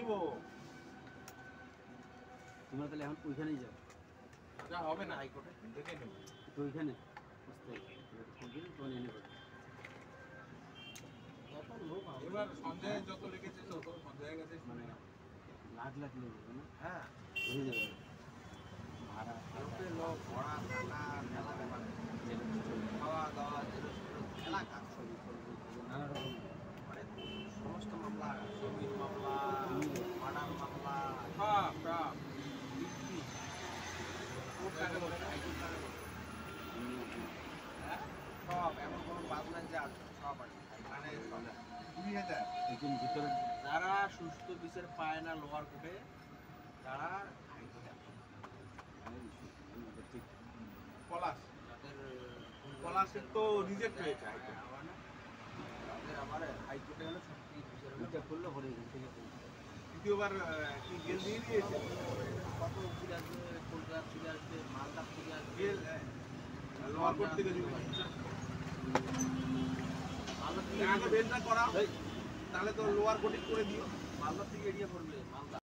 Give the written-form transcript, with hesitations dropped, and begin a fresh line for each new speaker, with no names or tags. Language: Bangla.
নিব।
তোমরা তাহলে এখন ওইখানেই যাও।
যা হবে না হাইকোর্টে দেখে নেব।
তো ওইখানে বুঝতে তোমার এনে করবে।
এবার সঞ্জয় যত লিখেছে তত সঞ্জয়ের কাছে
মানে লাখ লাখ লোক হবে না?
হ্যাঁ
হয়ে যাবে ভাড়া
লোকের লোক পড়া থাকা খাওয়া দাওয়া এলাকা
নানা রকম
মানে সমস্ত মামলা জমির মামলা মার্ডার মামলা সব সব সব এমন কোনো বাদ নাই যে আছে সব আছে মানে 20,000
একজন ভিতরে
যারা সুস্থ বিচার পায় না লোয়ার কোর্টে তারা হাইকোর্টে আসে।
ঠিক
পলাশ
যাদের
পলাশের তো রিজেক্ট হয়েছে হাইকোর্টে।
তাদের আবার হাইকোর্টে হলে সত্যি বিচার হলে
এটা করলে পরে এখান থেকে
দ্বিতীয়বার কি গেল দিয়ে দিয়েছে
কত ফিরে আসবে কলকাতা ফিরে আসবে মালদা ফিরে আসবে
গেল লোয়ার কোর্ট থেকে যদি
মালদা থেকে
আগে বেলটা করা তাহলে তো লোয়ার কোর্টে করে দিও
মালদা থেকে এড়িয়ে পড়বে মালদা